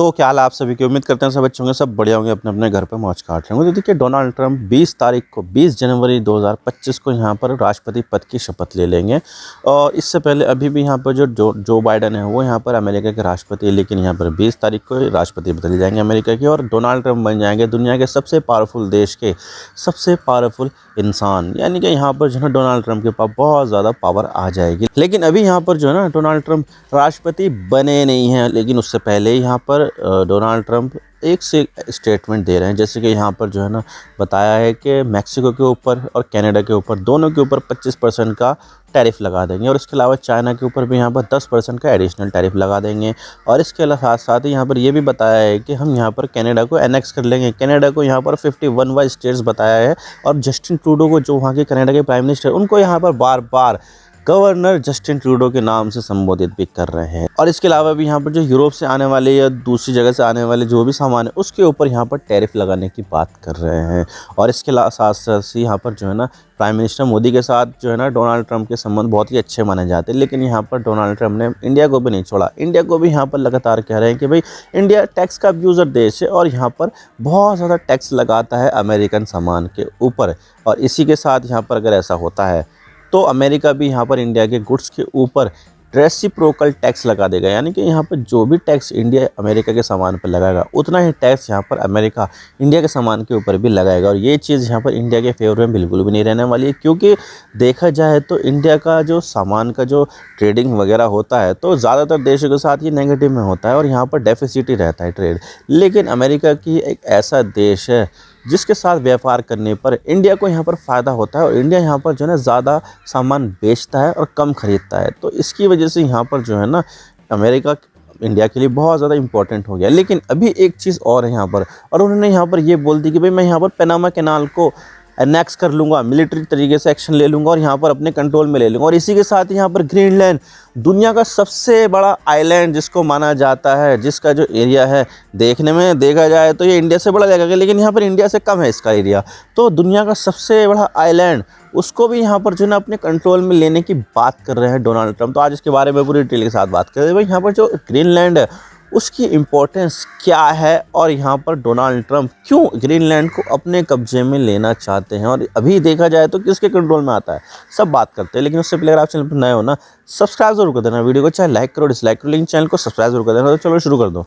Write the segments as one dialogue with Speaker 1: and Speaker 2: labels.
Speaker 1: तो क्या हाल है आप सभी की। उम्मीद करते हैं सब अच्छे होंगे, सब बढ़िया होंगे, अपने अपने घर पे मौज काट रहे होंगे। तो देखिए डोनाल्ड ट्रंप 20 जनवरी 2025 को यहाँ पर राष्ट्रपति पद की शपथ ले लेंगे। और इससे पहले अभी भी यहाँ पर जो बाइडन है वो यहाँ पर अमेरिका के राष्ट्रपति है, लेकिन यहाँ पर 20 तारीख को राष्ट्रपति बदल जाएंगे अमेरिका के, और डोनाल्ड ट्रंप बन जाएंगे दुनिया के सबसे पावरफुल देश के सबसे पावरफुल इंसान। यानी कि यहाँ पर जो है डोनाल्ड ट्रंप के पास बहुत ज़्यादा पावर आ जाएगी। लेकिन अभी यहाँ पर जो है ना डोनाल्ड ट्रंप राष्ट्रपति बने नहीं हैं, लेकिन उससे पहले यहाँ पर डोनाल्ड ट्रंप एक से स्टेटमेंट दे रहे हैं। जैसे कि यहाँ पर जो है ना बताया है कि मैक्सिको के ऊपर और कनाडा के ऊपर दोनों के ऊपर 25% का टैरिफ लगा देंगे, और इसके अलावा चाइना के ऊपर भी यहाँ पर 10% का एडिशनल टैरिफ लगा देंगे। और इसके साथ साथ ही यहाँ पर ये भी बताया है कि हम यहाँ पर कनाडा को एनेक्स कर लेंगे। कनाडा को यहाँ पर 51 वाइज स्टेट्स बताया है, और जस्टिन ट्रूडो को जो वहाँ के कनाडा के प्राइम मिनिस्टर उनको यहाँ पर बार बार गवर्नर जस्टिन ट्रूडो के नाम से संबोधित भी कर रहे हैं। और इसके अलावा भी यहाँ पर जो यूरोप से आने वाले या दूसरी जगह से आने वाले जो भी सामान है उसके ऊपर यहाँ पर टैरिफ लगाने की बात कर रहे हैं। और इसके साथ साथ यहाँ पर जो है ना प्राइम मिनिस्टर मोदी के साथ जो है ना डोनाल्ड ट्रंप के संबंध बहुत ही अच्छे माने जाते हैं। लेकिन यहाँ पर डोनाल्ड ट्रंप ने इंडिया को भी नहीं छोड़ा। इंडिया को भी यहाँ पर लगातार कह रहे हैं कि भाई इंडिया टैक्स का अब्यूज़र देश है, और यहाँ पर बहुत ज़्यादा टैक्स लगाता है अमेरिकन सामान के ऊपर। और इसी के साथ यहाँ पर अगर ऐसा होता है तो अमेरिका भी यहाँ पर इंडिया के गुड्स के ऊपर रेसिप्रोकल टैक्स लगा देगा। यानी कि यहाँ पर जो भी टैक्स इंडिया अमेरिका के सामान पर लगाएगा उतना ही टैक्स यहाँ पर अमेरिका इंडिया के सामान के ऊपर भी लगाएगा। और ये चीज़ यहाँ पर इंडिया के फेवर में बिल्कुल भी नहीं रहने वाली है, क्योंकि देखा जाए तो इंडिया का जो सामान का जो ट्रेडिंग वगैरह होता है तो ज़्यादातर देशों के साथ ये नेगेटिव में होता है, और यहाँ पर डेफिसिट ही रहता है ट्रेड। लेकिन अमेरिका की एक ऐसा देश है जिसके साथ व्यापार करने पर इंडिया को यहाँ पर फ़ायदा होता है, और इंडिया यहाँ पर जो है ना ज़्यादा सामान बेचता है और कम ख़रीदता है। तो इसकी वजह से यहाँ पर जो है ना अमेरिका इंडिया के लिए बहुत ज़्यादा इंपॉर्टेंट हो गया। लेकिन अभी एक चीज़ और है यहाँ पर, और उन्होंने यहाँ पर ये बोल दी कि भाई मैं यहाँ पर पनामा कैनाल को एनेक्स कर लूँगा, मिलिट्री तरीके से एक्शन ले लूँगा और यहाँ पर अपने कंट्रोल में ले लूँगा। और इसी के साथ यहाँ पर ग्रीनलैंड दुनिया का सबसे बड़ा आइलैंड जिसको माना जाता है, जिसका जो एरिया है देखने में देखा जाए तो ये इंडिया से बड़ा लगेगा, लेकिन यहाँ पर इंडिया से कम है इसका एरिया। तो दुनिया का सबसे बड़ा आइलैंड उसको भी यहाँ पर जो है ना अपने कंट्रोल में लेने की बात कर रहे हैं डोनाल्ड ट्रंप। तो आज इसके बारे में पूरी डिटेल के साथ बात करें भाई यहाँ पर जो ग्रीनलैंड है उसकी इम्पोर्टेंस क्या है, और यहाँ पर डोनाल्ड ट्रंप क्यों ग्रीनलैंड को अपने कब्जे में लेना चाहते हैं, और अभी देखा जाए तो किसके कंट्रोल में आता है, सब बात करते हैं। लेकिन उससे पहले अगर आप चैनल पर नए हो ना सब्सक्राइब जरूर कर देना वीडियो को, चाहे लाइक करो डिसलाइक करो, लेकिन चैनल को सब्सक्राइब जरूर कर देना। तो चलो शुरू कर दो।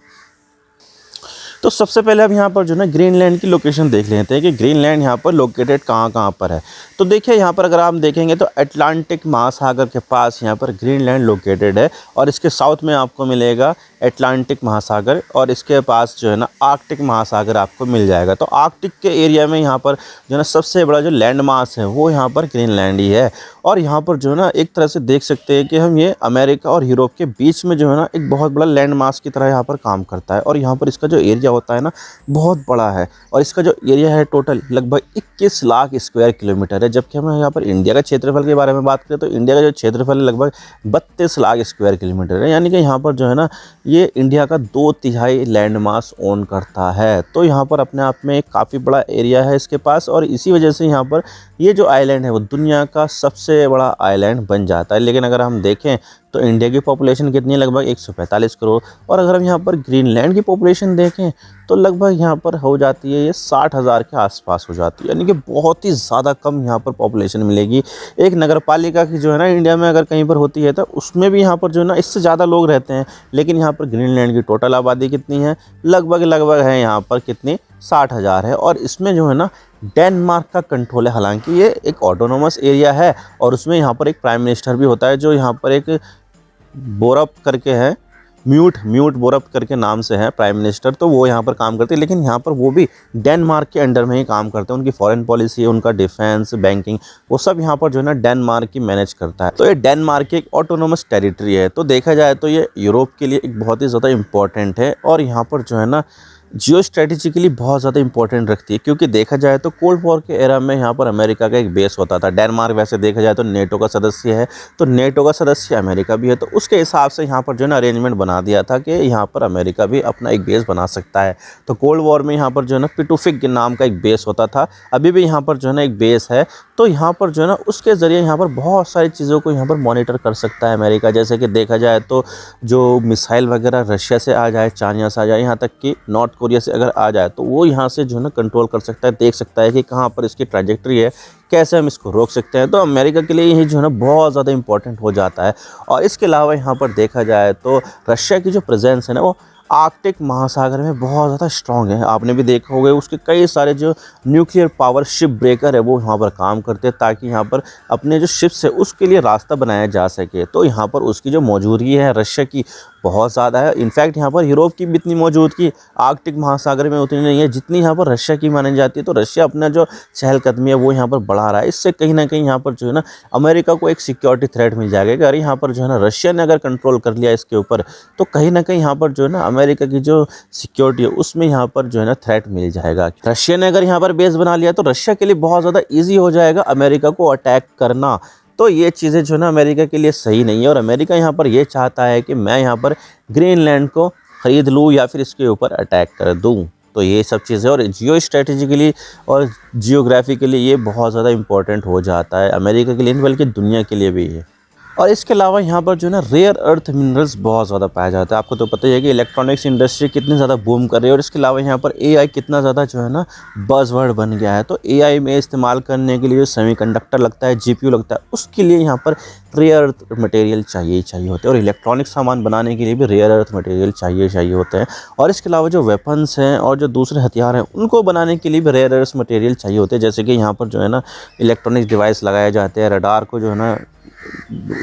Speaker 1: तो सबसे पहले अब यहाँ पर जो है ग्रीनलैंड की लोकेशन देख लेते हैं कि ग्रीनलैंड यहाँ पर लोकेटेड कहाँ पर है। तो देखिए यहाँ पर अगर आप देखेंगे तो अटलांटिक महासागर के पास यहाँ पर ग्रीनलैंड लोकेटेड है, और इसके साउथ में आपको मिलेगा अटलांटिक महासागर, और इसके पास जो है ना आर्कटिक महासागर आपको मिल जाएगा। तो आर्कटिक के एरिया में यहाँ पर जो है ना सबसे बड़ा जो लैंड मास है वो यहाँ पर ग्रीनलैंड ही है। और यहाँ पर जो है ना एक तरह से देख सकते हैं कि हम ये अमेरिका और यूरोप के बीच में जो है ना एक बहुत बड़ा लैंड मास की तरह यहाँ पर काम करता है। और यहाँ पर इसका जो एरिया होता है ना बहुत बड़ा है, और इसका जो एरिया है टोटल लगभग 21 लाख स्क्वायर किलोमीटर है। जबकि हम यहाँ पर इंडिया का क्षेत्रफल के बारे में बात करें तो इंडिया का जो क्षेत्रफल है लगभग 32 लाख स्क्वायर किलोमीटर है। यानी कि यहाँ पर जो है ना ये इंडिया का 2/3 लैंड मास ओन करता है। तो यहाँ पर अपने आप में एक काफ़ी बड़ा एरिया है इसके पास, और इसी वजह से यहाँ पर ये जो आइलैंड है वो दुनिया का सबसे बड़ा आइलैंड बन जाता है। लेकिन अगर हम देखें तो इंडिया की पॉपुलेशन कितनी है, लगभग 145 करोड़, और अगर हम यहाँ पर ग्रीनलैंड की पॉपुलेशन देखें तो लगभग यहाँ पर हो जाती है ये 60,000 के आसपास हो जाती है। यानी कि बहुत ही ज़्यादा कम यहाँ पर पॉपुलेशन मिलेगी। एक नगरपालिका की जो है ना इंडिया में अगर कहीं पर होती है तो उसमें भी यहाँ पर जो है ना इससे ज़्यादा लोग रहते हैं। लेकिन यहाँ पर ग्रीनलैंड की टोटल आबादी कितनी है, लगभग है यहाँ पर कितनी 60,000 है। और इसमें जो है ना डेनमार्क का कंट्रोल है। हालांकि ये एक ऑटोनोमस एरिया है, और उसमें यहाँ पर एक प्राइम मिनिस्टर भी होता है जो यहाँ पर एक बोरप करके है, म्यूट बोरप करके नाम से है प्राइम मिनिस्टर। तो वो यहाँ पर काम करते हैं, लेकिन यहाँ पर वो भी डेनमार्क के अंडर में ही काम करते हैं। उनकी फॉरेन पॉलिसी है, उनका डिफेंस बैंकिंग वो सब यहाँ पर जो है ना डेनमार्क की मैनेज करता है। तो ये डेनमार्क की एक ऑटोनोमस टेरिटरी है। तो देखा जाए तो ये यूरोप के लिए एक बहुत ही ज़्यादा इंपॉर्टेंट है, और यहाँ पर जो है ना जियो स्ट्रेटेजिकली बहुत ज़्यादा इंपॉर्टेंट रखती है। क्योंकि देखा जाए तो कोल्ड वॉर के एरा में यहाँ पर अमेरिका का एक बेस होता था। डेनमार्क वैसे देखा जाए तो नेटो का सदस्य है, तो नेटो का सदस्य अमेरिका भी है। तो उसके हिसाब से यहाँ पर जो है ना अरेंजमेंट बना दिया था कि यहाँ पर अमेरिका भी अपना एक बेस बना सकता है। तो कोल्ड वॉर में यहाँ पर जो है ना पिटुफिक के नाम का एक बेस होता था, अभी भी यहाँ पर जो है ना एक बेस है। तो यहाँ पर जो है ना उसके ज़रिए यहाँ पर बहुत सारी चीज़ों को यहाँ पर मॉनिटर कर सकता है अमेरिका। जैसे कि देखा जाए तो जो मिसाइल वगैरह रशिया से आ जाए, चाइना से आ जाए, यहाँ तक कि नॉर्थ कोरिया से अगर आ जाए तो वो यहाँ से जो है ना कंट्रोल कर सकता है, देख सकता है कि कहाँ पर इसकी ट्रैजेक्टरी है, कैसे हम इसको रोक सकते हैं। तो अमेरिका के लिए ये जो है ना बहुत ज़्यादा इंपॉर्टेंट हो जाता है। और इसके अलावा यहाँ पर देखा जाए तो रशिया की जो प्रेजेंस है ना वो आर्कटिक महासागर में बहुत ज़्यादा स्ट्रॉन्ग है। आपने भी देखा होगा उसके कई सारे जो न्यूक्लियर पावर शिप ब्रेकर है वो यहाँ पर काम करते हैं, ताकि यहाँ पर अपने जो शिप्स है उसके लिए रास्ता बनाया जा सके। तो यहाँ पर उसकी जो मौजूदगी है रशिया की बहुत ज़्यादा है। इनफैक्ट यहाँ पर यूरोप की भी इतनी मौजूदगी आर्कटिक महासागर में उतनी नहीं है जितनी यहाँ पर रशिया की मानी जाती है। तो रशिया अपना जो चहलकदमी है वो यहाँ पर बढ़ा रहा है। इससे कहीं ना कहीं यहाँ पर जो है ना अमेरिका को एक सिक्योरिटी थ्रेट मिल जाएगा कि अरे यहाँ पर जो है ना रशिया ने अगर कंट्रोल कर लिया इसके ऊपर, तो कहीं ना कहीं यहाँ पर जो है ना अमेरिका की जो सिक्योरिटी है उसमें यहाँ पर जो है ना थ्रेट मिल जाएगा। रशिया ने अगर यहाँ पर बेस बना लिया तो रशिया के लिए बहुत ज़्यादा ईजी हो जाएगा अमेरिका को अटैक करना। तो ये चीज़ें जो है ना अमेरिका के लिए सही नहीं है। और अमेरिका यहाँ पर ये चाहता है कि मैं यहाँ पर ग्रीनलैंड को ख़रीद लूँ या फिर इसके ऊपर अटैक कर दूँ। तो ये सब चीज़ें और जियो स्ट्रेटेजिकली और जियोग्राफिकली ये बहुत ज़्यादा इंपॉर्टेंट हो जाता है अमेरिका के लिए, बल्कि दुनिया के लिए भी है। और इसके अलावा यहाँ पर जो है ना रेयर अर्थ मिनरल्स बहुत ज़्यादा पाया जाता है। आपको तो पता ही है कि इलेक्ट्रॉनिक्स इंडस्ट्री कितनी ज़्यादा बूम कर रही है। और इसके अलावा यहाँ पर एआई कितना ज़्यादा जो है ना बज़वर्ड बन गया है। तो एआई में इस्तेमाल करने के लिए जो सेमीकंडक्टर लगता है, जीपीयू लगता है, उसके लिए यहाँ पर रेयर अर्थ मटेरियल चाहिए चाहिए होते हैं। और इलेक्ट्रॉनिक सामान बनाने के लिए भी रेयर अर्थ मटेरियल चाहिए होते हैं। और इसके अलावा जो वेपन्स हैं और जो दूसरे हथियार हैं उनको बनाने के लिए भी रेयर अर्थ मटेरियल चाहिए होते हैं। जैसे कि यहाँ पर जो है ना इलेक्ट्रॉनिक डिवाइस लगाए जाते हैं, रडार को जो है ना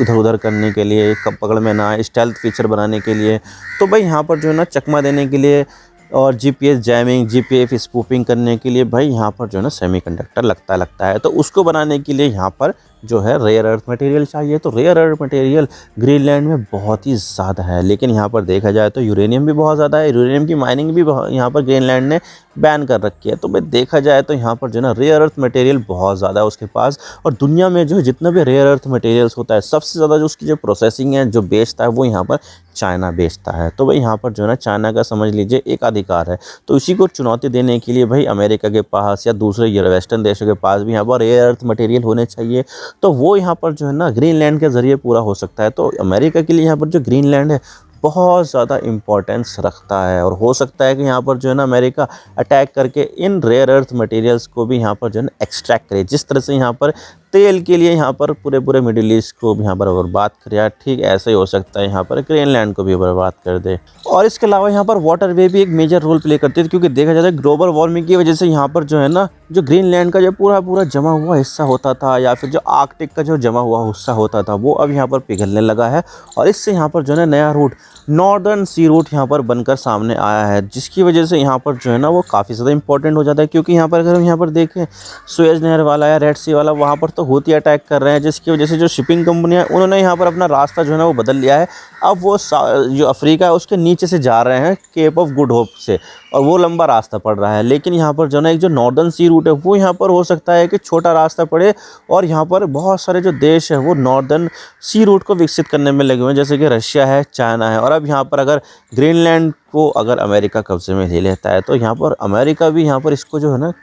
Speaker 1: इधर उधर करने के लिए, कब पकड़ में ना आए, स्टेल्थ फीचर बनाने के लिए। तो भाई यहाँ पर जो है ना चकमा देने के लिए और जीपीएस जैमिंग, जीपीएफ स्पूफिंग करने के लिए भाई यहाँ पर जो है ना सेमीकंडक्टर लगता है। तो उसको बनाने के लिए यहाँ पर जो है रेयर अर्थ मटेरियल चाहिए। तो रेयर अर्थ मटेरियल ग्रीनलैंड में बहुत ही ज़्यादा है। लेकिन यहाँ पर देखा जाए तो यूरेनियम भी बहुत ज़्यादा है। यूरेनियम की माइनिंग भी यहाँ पर ग्रीनलैंड ने बैन कर रखी है। तो भाई देखा जाए तो यहाँ पर जो है ना रेयर अर्थ मटेरियल बहुत ज़्यादा है उसके पास। और दुनिया में जो जितना भी रेयर अर्थ मटेरियल्स होता है सबसे ज़्यादा जो उसकी जो प्रोसेसिंग है, जो बेचता है, वो यहाँ पर चाइना बेचता है। तो भाई यहाँ पर जो है ना चाइना का समझ लीजिए एक अधिकार है। तो इसी को चुनौती देने के लिए भाई अमेरिका के पास या दूसरे वेस्टर्न देशों के पास भी यहाँ पर रेयर अर्थ मटेरियल होने चाहिए। तो वो यहाँ पर जो है ना ग्रीनलैंड के ज़रिए पूरा हो सकता है। तो अमेरिका के लिए यहाँ पर जो ग्रीनलैंड है बहुत ज़्यादा इम्पोर्टेंस रखता है। और हो सकता है कि यहाँ पर जो है ना अमेरिका अटैक करके इन रेयर अर्थ मटेरियल्स को भी यहाँ पर जो है ना एक्सट्रैक्ट करे। जिस तरह से यहाँ पर तेल के लिए यहाँ पर पूरे मिडिल ईस्ट को भी यहाँ पर बर्बाद कर, ठीक ऐसे ही हो सकता है यहाँ पर ग्रीनलैंड को भी बर्बाद कर दे। और इसके अलावा यहाँ पर वाटर वे भी एक मेजर रोल प्ले करती है, क्योंकि देखा जाता है ग्लोबल वार्मिंग की वजह से यहाँ पर जो है ना जो ग्रीनलैंड का जो पूरा जमा हुआ हिस्सा होता था या फिर जो आर्कटिक का जो जमा हुआ हिस्सा होता था वो अब यहाँ पर पिघलने लगा है। और इससे यहाँ पर जो है ना नया रूट नॉर्दर्न सी रूट यहाँ पर बनकर सामने आया है, जिसकी वजह से यहाँ पर जो है ना वो काफ़ी ज़्यादा इंपॉर्टेंट हो जाता है। क्योंकि यहाँ पर अगर हम यहाँ पर देखें सुएज नहर वाला या रेड सी वाला, वहाँ पर तो हूती अटैक कर रहे हैं, जिसकी वजह से जो शिपिंग कंपनियाँ उन्होंने यहाँ पर अपना रास्ता जो है ना वो बदल लिया है। अब वो जो अफ्रीका है उसके नीचे से जा रहे हैं केप ऑफ गुड होप से, और वो लंबा रास्ता पड़ रहा है। लेकिन यहाँ पर जो है ना एक जो नॉर्दर्न सी रूट है वो यहाँ पर हो सकता है कि छोटा रास्ता पड़े, और यहाँ पर बहुत सारे जो देश है वो नॉर्दर्न सी रूट को विकसित करने में लगे हुए हैं, जैसे कि रशिया है, चाइना है। और अब यहाँ पर अगर ग्रीनलैंड को अगर अमेरिका कब्जे में ले लेता है तो यहाँ पर अमेरिका भी यहाँ पर इसको जो है ना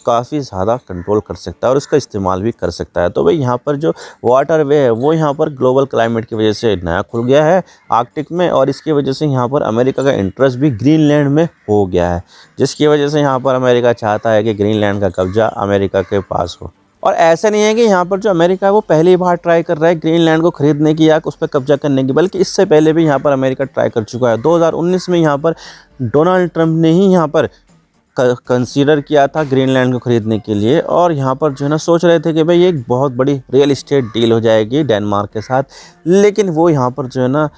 Speaker 1: काफ़ी ज़्यादा कंट्रोल कर सकता है और उसका इस्तेमाल भी कर सकता है। तो भाई यहाँ पर जो वाटर वे है वो यहाँ पर ग्लोबल क्लाइमेट की वजह से नया खुल गया है आर्कटिक में, और इसकी वजह से यहाँ पर अमेरिका का इंटरेस्ट भी ग्रीनलैंड में हो गया है, जिसकी वजह से यहाँ पर अमेरिका चाहता है कि ग्रीनलैंड का कब्जा अमेरिका के पास हो। और ऐसा नहीं है कि यहाँ पर जो अमेरिका है वो पहली बार ट्राई कर रहा है ग्रीनलैंड को खरीदने की या उस पर कब्जा करने की, बल्कि इससे पहले भी यहाँ पर अमेरिका ट्राई कर चुका है। 2019 में यहाँ पर डोनाल्ड ट्रंप ने ही यहाँ पर कंसीडर किया था ग्रीनलैंड को ख़रीदने के लिए, और यहाँ पर जो है ना सोच रहे थे कि भाई एक बहुत बड़ी रियल इस्टेट डील हो जाएगी डेनमार्क के साथ। लेकिन वो यहाँ पर जो है ना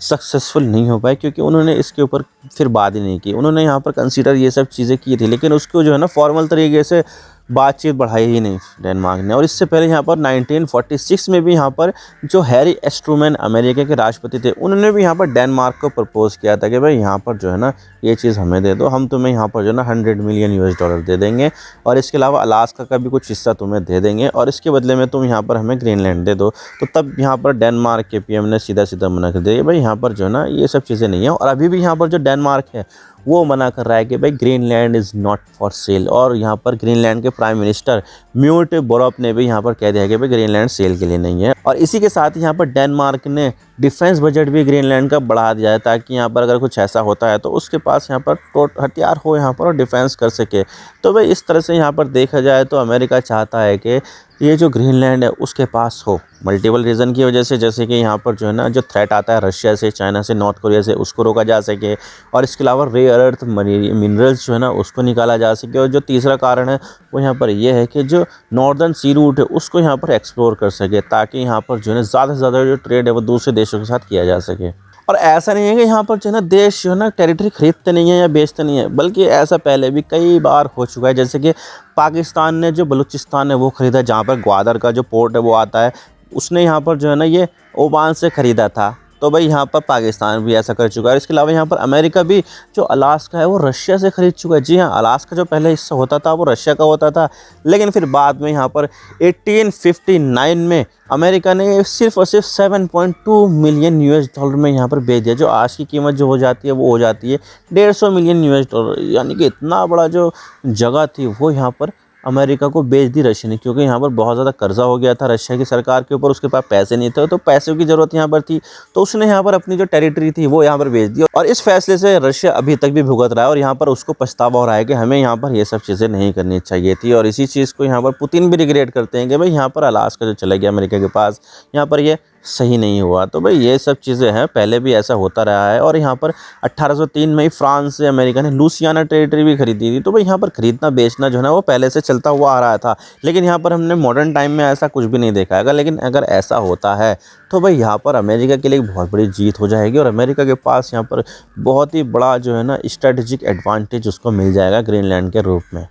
Speaker 1: सक्सेसफुल नहीं हो पाए, क्योंकि उन्होंने इसके ऊपर फिर बात ही नहीं की। उन्होंने यहाँ पर कंसीडर ये सब चीज़ें की थी, लेकिन उसको जो है ना फॉर्मल तरीके से बातचीत बढ़ाई ही नहीं डेनमार्क ने। और इससे पहले यहाँ पर 1946 में भी यहाँ पर जो हैरी एस्ट्रूमैन अमेरिका के राष्ट्रपति थे उन्होंने भी यहाँ पर डेनमार्क को प्रपोज़ किया था कि भाई यहाँ पर जो है ना ये चीज़ हमें दे दो, हम तुम्हें यहाँ पर जो है ना $100 मिलियन दे देंगे, और इसके अलावा अलास्का का भी कुछ हिस्सा तुम्हें दे देंगे, और इसके बदले में तुम यहाँ पर हमें ग्रीनलैंड दे दो। तो तब यहाँ पर डेनमार्क के पीएम ने सीधा मना कर दिया भाई यहाँ पर जो है ना ये सब चीज़ें नहीं है। और अभी भी यहाँ पर जो डेनमार्क है वो मना कर रहा है कि भाई Greenland is not for sale. और यहाँ पर ग्रीनलैंड के प्राइम मिनिस्टर म्यूट बोरप ने भी यहाँ पर कह दिया है कि भाई ग्रीनलैंड सेल के लिए नहीं है। और इसी के साथ ही यहाँ पर डेनमार्क ने डिफेंस बजट भी ग्रीनलैंड का बढ़ा दिया है, ताकि यहाँ पर अगर कुछ ऐसा होता है तो उसके पास यहाँ पर हथियार हो यहाँ पर और डिफेंस कर सके। तो भाई इस तरह से यहाँ पर देखा जाए तो अमेरिका चाहता है कि ये जो ग्रीनलैंड है उसके पास हो, मल्टीपल रीज़न की वजह से, जैसे कि यहाँ पर जो है ना जो थ्रेट आता है रशिया से, चाइना से, नॉर्थ कोरिया से, उसको रोका जा सके। और इसके अलावा रेयर अर्थ मिनरल्स जो है ना उसको निकाला जा सके। और जो तीसरा कारण है वो यहाँ पर यह है कि जो नॉर्दर्न सी रूट है उसको यहाँ पर एक्सप्लोर कर सके, ताकि यहाँ पर जो है ना ज़्यादा से ज़्यादा जो ट्रेड है वो दूसरे देशों के साथ किया जा सके। और ऐसा नहीं है कि यहाँ पर जो है ना देश जो है ना टेरिटरी खरीदते नहीं है या बेचते नहीं है, बल्कि ऐसा पहले भी कई बार हो चुका है। जैसे कि पाकिस्तान ने जो बलूचिस्तान है वो ख़रीदा, जहाँ पर ग्वादर का जो पोर्ट है वो आता है, उसने यहाँ पर जो है ना ये ओमान से ख़रीदा था। तो भाई यहाँ पर पाकिस्तान भी ऐसा कर चुका है। इसके अलावा यहाँ पर अमेरिका भी जो अलास्का है वो रशिया से ख़रीद चुका है। जी हाँ, अलास्का जो पहले हिस्सा होता था वो रशिया का होता था, लेकिन फिर बाद में यहाँ पर 1859 में अमेरिका ने सिर्फ और सिर्फ 7.2 मिलियन US डॉलर में यहाँ पर बेच दिया। जो आज की कीमत जो हो जाती है वो हो जाती है 150 मिलियन US डॉलर, यानी कि इतना बड़ा जो जगह थी वो यहाँ पर अमेरिका को बेच दी रशिया ने, क्योंकि यहाँ पर बहुत ज़्यादा कर्जा हो गया था रशिया की सरकार के ऊपर, उसके पास पैसे नहीं थे, तो पैसों की ज़रूरत यहाँ पर थी, तो उसने यहाँ पर अपनी जो टेरिटरी थी वो यहाँ पर बेच दी। और इस फैसले से रशिया अभी तक भी भुगत रहा है और यहाँ पर उसको पछतावा हो रहा है कि हमें यहाँ पर ये सब चीज़ें नहीं करनी चाहिए थी। और इसी चीज़ को यहाँ पर पुतिन भी रिग्रेट करते हैं कि भाई यहाँ पर अलास्का जो चला गया अमेरिका के पास, यहाँ पर ये सही नहीं हुआ। तो भाई ये सब चीज़ें हैं, पहले भी ऐसा होता रहा है। और यहाँ पर 1803 में ही फ्रांस से अमेरिका ने लुसियाना टेरिटरी भी खरीदी थी। तो भाई यहाँ पर खरीदना बेचना जो है ना वो पहले से चलता हुआ आ रहा था, लेकिन यहाँ पर हमने मॉडर्न टाइम में ऐसा कुछ भी नहीं देखा है। लेकिन अगर ऐसा होता है तो भाई यहाँ पर अमेरिका के लिए बहुत बड़ी जीत हो जाएगी और अमेरिका के पास यहाँ पर बहुत ही बड़ा जो है ना स्ट्रेटेजिक एडवांटेज उसको मिल जाएगा ग्रीनलैंड के रूप में।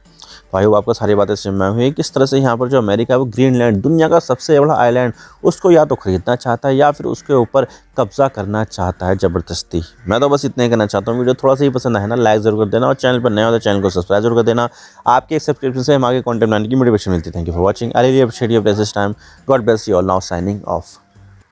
Speaker 1: भाई वो आपको सारी बातें समझ में हुई किस तरह से यहाँ पर जो अमेरिका है वो ग्रीनलैंड दुनिया का सबसे बड़ा आइलैंड उसको या तो ख़रीदना चाहता है या फिर उसके ऊपर कब्जा करना चाहता है ज़बरदस्ती। मैं तो बस इतना ही कहना चाहता हूँ। वीडियो थोड़ा सा ही पसंद है ना लाइक ज़रूर कर देना और चैनल पर नया हो तो चैनल को सब्सक्राइब जरूर कर देना। आपके सब्सक्रिप्शन से हम आगे कंटेंट बनाने की मोटिवेशन मिलती है। Thank you for watching. I really appreciate your precious time. God bless you all. Now signing off.